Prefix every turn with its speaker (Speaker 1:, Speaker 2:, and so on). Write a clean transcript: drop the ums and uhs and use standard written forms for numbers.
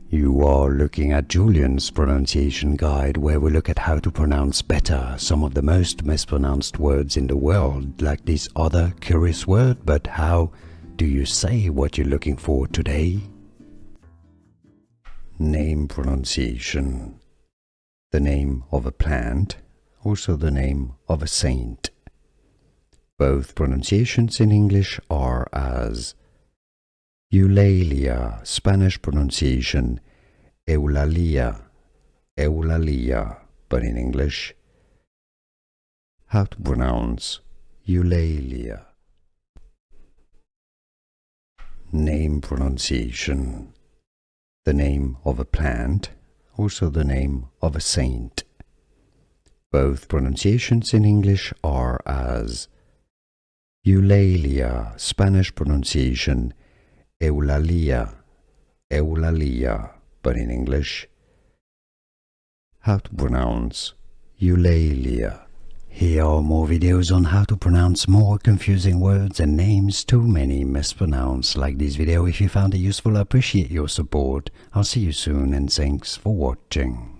Speaker 1: You are looking at Julian's pronunciation guide, where we look at how to pronounce better some of the most mispronounced words in the world, like this other curious word. But how do you say what you're looking for today? Name pronunciation. The name of a plant, also the name of a saint. Both pronunciations in English are as Eulalia, Spanish pronunciation Eulalia, Eulalia, but in English, how to pronounce Eulalia. Name pronunciation. The name of a plant, also the name of a saint. Both pronunciations in English are as Eulalia, Spanish pronunciation Eulalia, Eulalia, but in English, how to pronounce Eulalia. Here are more videos on how to pronounce more confusing words and names too many mispronounced. Like this video if you found it useful. I appreciate your support. I'll see you soon and thanks for watching.